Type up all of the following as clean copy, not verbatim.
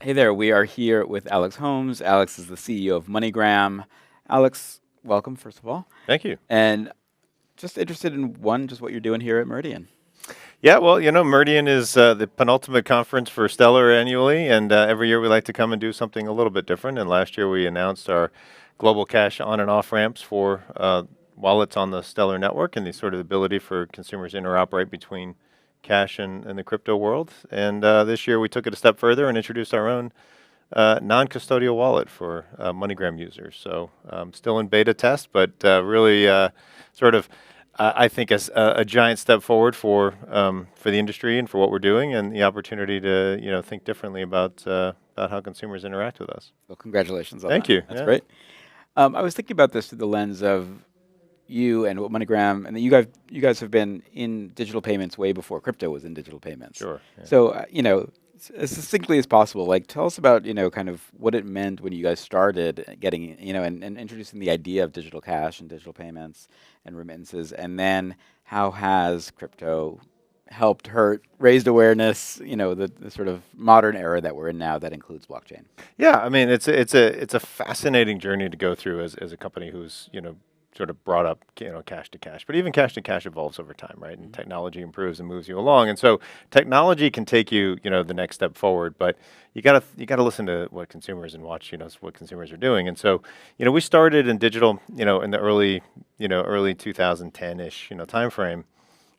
Hey there, we are here with Alex Holmes. Alex is the CEO of MoneyGram. Alex, welcome, first of all. Thank you. And just interested in just what you're doing here at Meridian. Yeah, well, Meridian is the penultimate conference for Stellar annually, and every year we like to come and do something a little bit different. And last year we announced our global cash on and off ramps for wallets on the Stellar network, and the sort of ability for consumers to interoperate between cash and the crypto world. And this year we took it a step further and introduced our own non-custodial wallet for MoneyGram users. So still in beta test, but really sort of I think as a giant step forward for the industry and for what we're doing, and the opportunity to think differently about how consumers interact with us. Well, congratulations on Thank that. you. That's Yeah. great. I was thinking about this through the lens of you and what MoneyGram, and you guys have been in digital payments way before crypto was in digital payments. Sure. Yeah. So, as succinctly as possible, like tell us about, kind of what it meant when you guys started getting, and introducing the idea of digital cash and digital payments and remittances, and then how has crypto helped, hurt, raised awareness, the sort of modern era that we're in now that includes blockchain. Yeah, I mean, it's a fascinating journey to go through as a company who's sort of brought up cash to cash, but even cash to cash evolves over time, right? And technology improves and moves you along, and so technology can take you the next step forward, but you gotta listen to what consumers and watch what consumers are doing, and so we started in digital in the early 2010-ish time frame,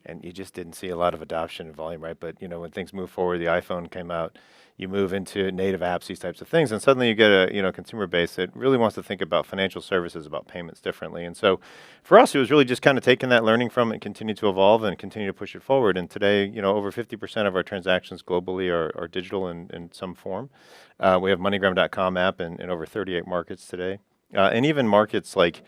and you just didn't see a lot of adoption and volume, right? But when things move forward, the iPhone came out, you move into native apps, these types of things, and suddenly you get a consumer base that really wants to think about financial services, about payments differently. And so, for us, it was really just kind of taking that, learning from it, continue to evolve, and continue to push it forward. And today, over 50% of our transactions globally are digital in some form. We have MoneyGram.com app in over 38 markets today, and even markets like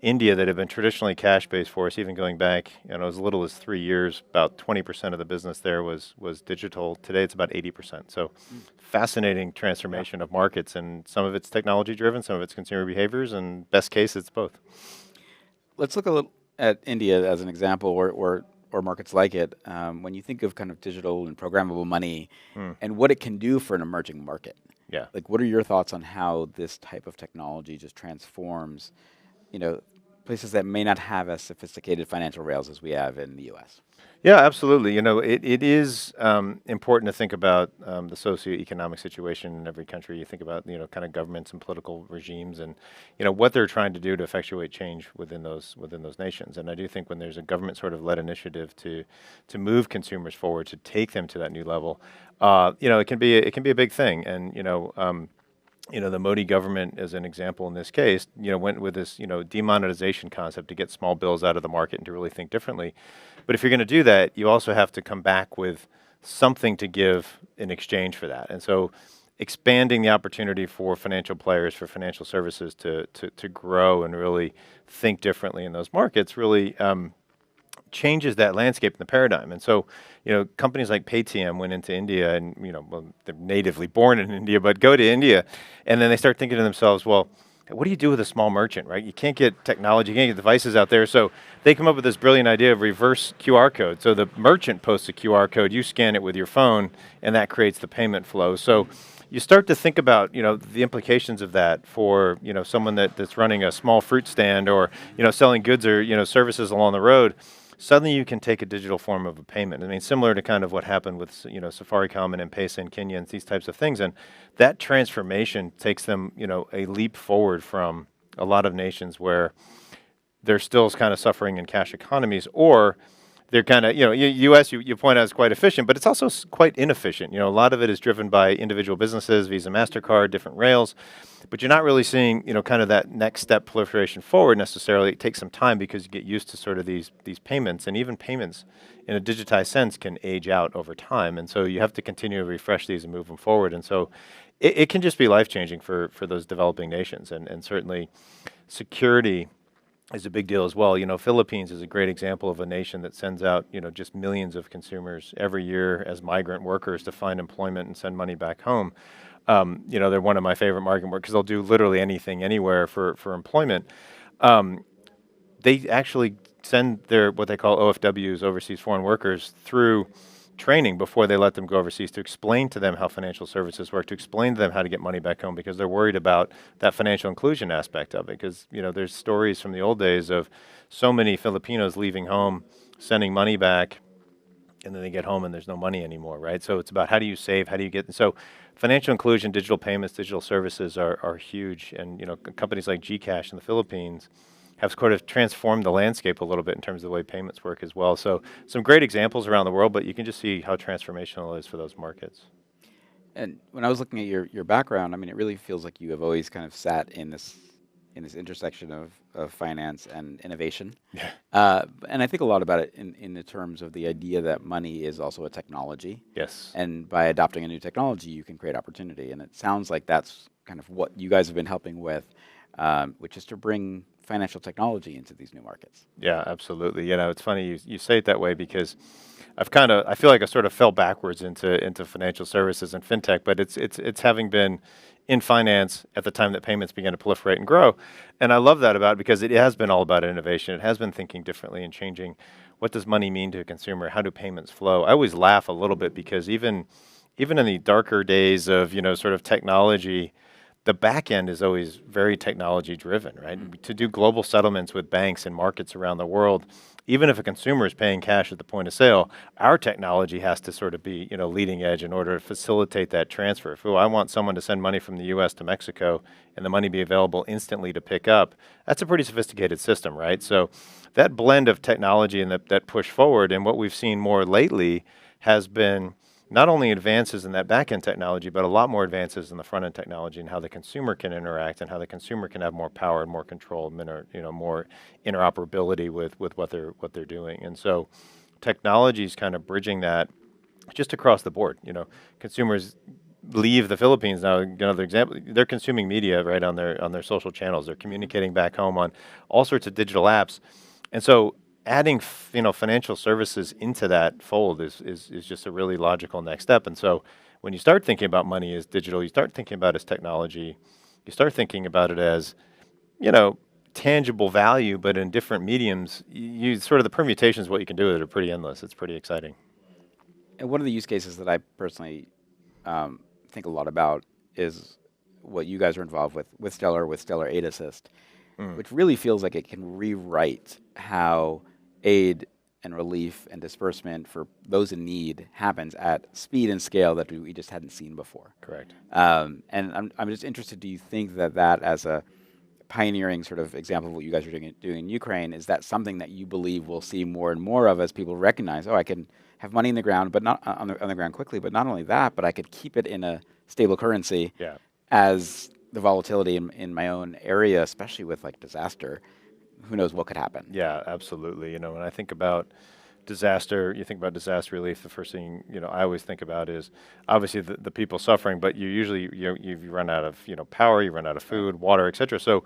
India that have been traditionally cash-based for us, even going back, as little as 3 years, about 20% of the business there was digital. Today, it's about 80%. So, fascinating transformation of markets, and some of it's technology-driven, some of it's consumer behaviors, and best case, it's both. Let's look a little at India as an example, or markets like it. When you think of kind of digital and programmable money, Hmm. and what it can do for an emerging market, Yeah. like what are your thoughts on how this type of technology just transforms, places that may not have as sophisticated financial rails as we have in the U.S.? Yeah, absolutely. It is important to think about the socioeconomic situation in every country. You think about, kind of governments and political regimes, and what they're trying to do to effectuate change within those nations. And I do think when there's a government sort of led initiative to move consumers forward, to take them to that new level, it can be a big thing. And the Modi government, as an example in this case, went with this, demonetization concept to get small bills out of the market and to really think differently. But if you're going to do that, you also have to come back with something to give in exchange for that. And so expanding the opportunity for financial players, for financial services to grow and really think differently in those markets really changes that landscape and the paradigm. And so, companies like Paytm went into India and, well, they're natively born in India, but go to India and then they start thinking to themselves, well, what do you do with a small merchant, right? You can't get technology, you can't get devices out there. So they come up with this brilliant idea of reverse QR code. So the merchant posts a QR code, you scan it with your phone, and that creates the payment flow. So you start to think about, the implications of that for, someone that's running a small fruit stand or, selling goods or, services along the road. Suddenly you can take a digital form of a payment. I mean, similar to kind of what happened with, Safaricom and M-Pesa in Kenya and these types of things. And that transformation takes them, a leap forward from a lot of nations where they're still kind of suffering in cash economies, or they're kind of, U.S. You point out is quite efficient, but it's also quite inefficient. A lot of it is driven by individual businesses, Visa, MasterCard, different rails, but you're not really seeing, kind of that next step proliferation forward necessarily. It takes some time because you get used to sort of these payments, and even payments in a digitized sense can age out over time, and so you have to continue to refresh these and move them forward, and so it can just be life-changing for those developing nations, and certainly security is a big deal as well. Philippines is a great example of a nation that sends out, just millions of consumers every year as migrant workers to find employment and send money back home. They're one of my favorite migrant workers because they'll do literally anything, anywhere for employment. They actually send their what they call OFWs, overseas foreign workers, through training before they let them go overseas to explain to them how financial services work, to explain to them how to get money back home because they're worried about that financial inclusion aspect of it. Because, there's stories from the old days of so many Filipinos leaving home, sending money back, and then they get home and there's no money anymore, right? So it's about how do you save, how do you get, so financial inclusion, digital payments, digital services are huge. And, companies like Gcash in the Philippines have sort of transformed the landscape a little bit in terms of the way payments work as well. So some great examples around the world, but you can just see how transformational it is for those markets. And when I was looking at your background, I mean, it really feels like you have always kind of sat in this intersection of finance and innovation. Yeah. And I think a lot about it in the terms of the idea that money is also a technology. Yes. And by adopting a new technology, you can create opportunity. And it sounds like that's kind of what you guys have been helping with, which is to bring financial technology into these new markets. Yeah, absolutely. It's funny you say it that way because I feel like I sort of fell backwards into financial services and fintech, but it's having been in finance at the time that payments began to proliferate and grow. And I love that about it because it has been all about innovation. It has been thinking differently and changing what does money mean to a consumer? How do payments flow? I always laugh a little bit because even in the darker days of, sort of technology, the back end is always very technology driven, right? To do global settlements with banks and markets around the world, even if a consumer is paying cash at the point of sale, our technology has to sort of be, leading edge in order to facilitate that transfer. If I want someone to send money from the US to Mexico and the money be available instantly to pick up, that's a pretty sophisticated system, right? So that blend of technology and that push forward, and what we've seen more lately has been not only advances in that back-end technology, but a lot more advances in the front-end technology and how the consumer can interact and how the consumer can have more power and more control, more interoperability with what they're doing. And so technology is kind of bridging that just across the board. Consumers leave the Philippines now. Another example, they're consuming media right on their social channels. They're communicating back home on all sorts of digital apps. And so adding financial services into that fold is just a really logical next step. And so when you start thinking about money as digital, you start thinking about it as technology, you start thinking about it as tangible value, but in different mediums. You sort of the permutations, what you can do with it are pretty endless. It's pretty exciting. And one of the use cases that I personally think a lot about is what you guys are involved with Stellar Aid Assist, which really feels like it can rewrite how aid and relief and disbursement for those in need happens at speed and scale that we just hadn't seen before. Correct. And I'm just interested, do you think that as a pioneering sort of example of what you guys are doing in Ukraine, is that something that you believe we'll see more and more of as people recognize, I can have money in the ground, but not on the ground quickly, but not only that, but I could keep it in a stable currency as the volatility in my own area, especially with like disaster, who knows what could happen. Yeah, absolutely. When I think about disaster, you think about disaster relief, the first thing, I always think about is obviously the people suffering, but you usually, you run out of, power, you run out of food, water, et cetera. So,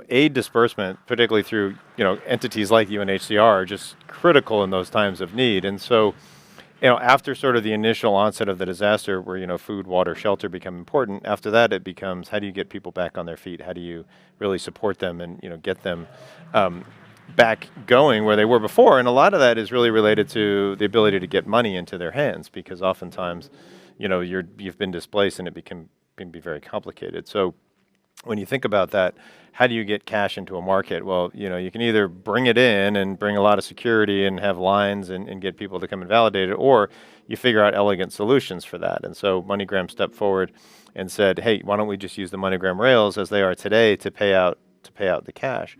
aid disbursement, particularly through, entities like UNHCR are just critical in those times of need. And so, after sort of the initial onset of the disaster where, food, water, shelter become important, after that it becomes how do you get people back on their feet? How do you really support them and, get them back going where they were before? And a lot of that is really related to the ability to get money into their hands because oftentimes, you've been displaced and it can be very complicated. So when you think about that, how do you get cash into a market? Well, you can either bring it in and bring a lot of security and have lines and get people to come and validate it, or you figure out elegant solutions for that. And so MoneyGram stepped forward and said, hey, why don't we just use the MoneyGram rails as they are today to pay out the cash?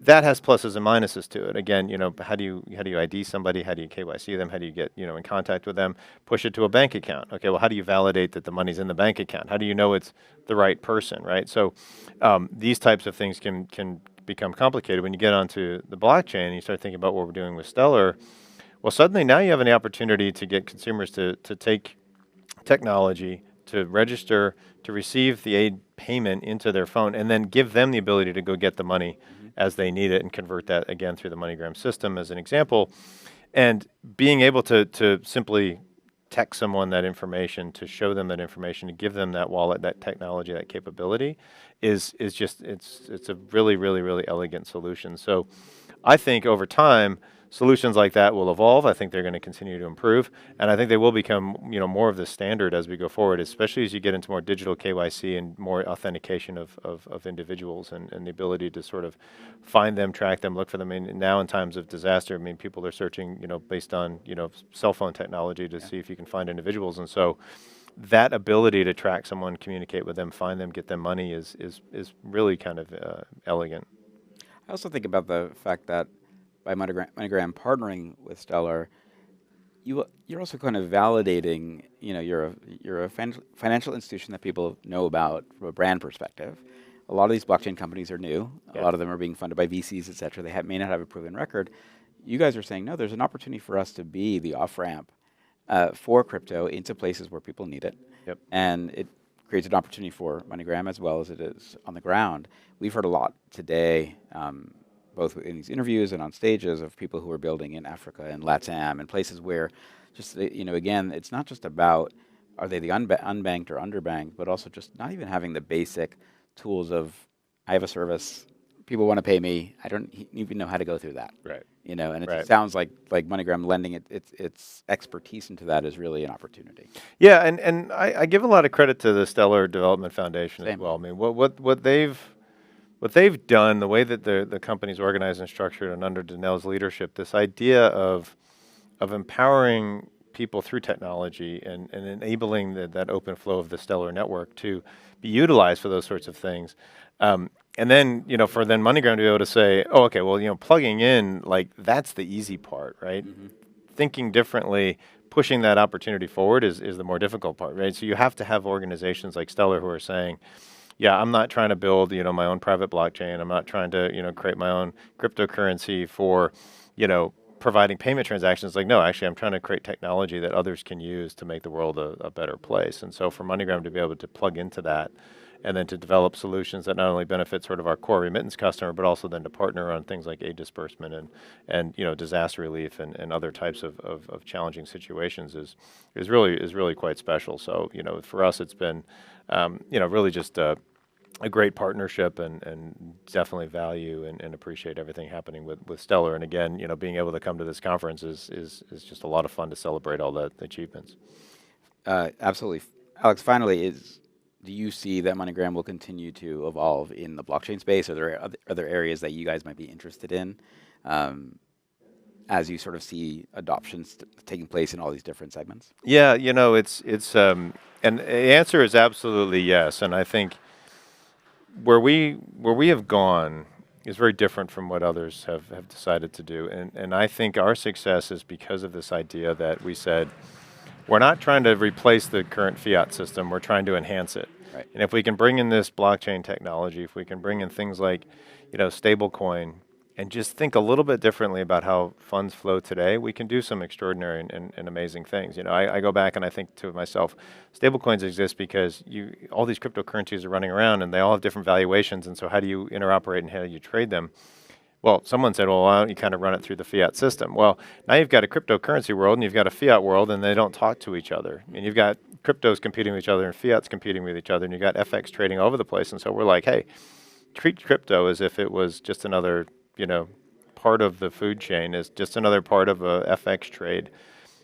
That has pluses and minuses to it. Again, how do you ID somebody? How do you KYC them? How do you get, in contact with them? Push it to a bank account. Okay, well, how do you validate that the money's in the bank account? How do you know it's the right person, right? So these types of things can become complicated. When you get onto the blockchain and you start thinking about what we're doing with Stellar, well, suddenly now you have an opportunity to get consumers to take technology, to register, to receive the aid payment into their phone, and then give them the ability to go get the money as they need it and convert that again through the MoneyGram system as an example. And being able to simply text someone that information, to show them that information, to give them that wallet, that technology, that capability is just, it's a really, really, really elegant solution. So I think over time, solutions like that will evolve. I think they're going to continue to improve, and I think they will become, more of the standard as we go forward, especially as you get into more digital KYC and more authentication of individuals, and the ability to sort of find them, track them, look for them. And now in times of disaster, I mean, people are searching, based on, cell phone technology to see if you can find individuals. And so that ability to track someone, communicate with them, find them, get them money is really kind of elegant. I also think about the fact that by MoneyGram partnering with Stellar, you're also kind of validating, you're a financial institution that people know about from a brand perspective. A lot of these blockchain companies are new. A lot of them are being funded by VCs, et cetera. They may not have a proven record. You guys are saying, no, there's an opportunity for us to be the off-ramp for crypto into places where people need it. Yep. And it creates an opportunity for MoneyGram as well as it is on the ground. We've heard a lot today, both in these interviews and on stages, of people who are building in Africa and LATAM and places where just, again, it's not just about are they the unbanked or underbanked, but also just not even having the basic tools of I have a service, people want to pay me, I don't even know how to go through that. Right. And it Right. just sounds like MoneyGram lending its expertise into that is really an opportunity. Yeah, and I give a lot of credit to the Stellar Development Foundation as Same. well. I mean, what they've done, the way that the company's organized and structured, and under Danelle's leadership, this idea of empowering people through technology and enabling that open flow of the Stellar network to be utilized for those sorts of things. And then, for then MoneyGram to be able to say, oh, okay, well, plugging in, like, that's the easy part, right? Mm-hmm. Thinking differently, pushing that opportunity forward is the more difficult part, right? So you have to have organizations like Stellar who are saying, yeah, I'm not trying to build, my own private blockchain. I'm not trying to, create my own cryptocurrency for, providing payment transactions. Like, no, actually, I'm trying to create technology that others can use to make the world a better place. And so for MoneyGram to be able to plug into that and then to develop solutions that not only benefit sort of our core remittance customer, but also then to partner on things like aid disbursement and disaster relief and other types of challenging situations is really quite special. So, for us, it's been, really just a great partnership, and definitely value and appreciate everything happening with Stellar. And again, being able to come to this conference is just a lot of fun to celebrate all the achievements. Absolutely. Alex, finally, do you see that MoneyGram will continue to evolve in the blockchain space? Are there other areas that you guys might be interested in as you sort of see adoptions taking place in all these different segments? Yeah, it's and the answer is absolutely yes. And I think where we have gone is very different from what others have decided to do. And I think our success is because of this idea that we said, we're not trying to replace the current fiat system, we're trying to enhance it. Right. And if we can bring in this blockchain technology, if we can bring in things like, stablecoin, and just think a little bit differently about how funds flow today, we can do some extraordinary and amazing things. I go back and I think to myself, stablecoins exist because all these cryptocurrencies are running around and they all have different valuations, and so how do you interoperate and how do you trade them? Well, someone said, well, why don't you kind of run it through the fiat system? Well, now you've got a cryptocurrency world and you've got a fiat world, and they don't talk to each other. And you've got cryptos competing with each other and fiats competing with each other, and you've got FX trading all over the place. And so we're like, hey, treat crypto as if it was just another, part of the food chain, is just another part of a FX trade.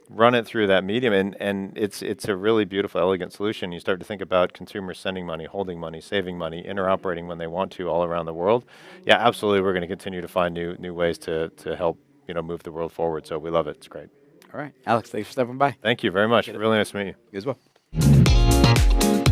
Run it through that medium, and it's a really beautiful, elegant solution. You start to think about consumers sending money, holding money, saving money, interoperating when they want to all around the world. Yeah, absolutely, we're going to continue to find new ways to help move the world forward. So we love it. It's great. All right, Alex, thanks for stopping by. Thank you very much. Really nice to meet you. You as well.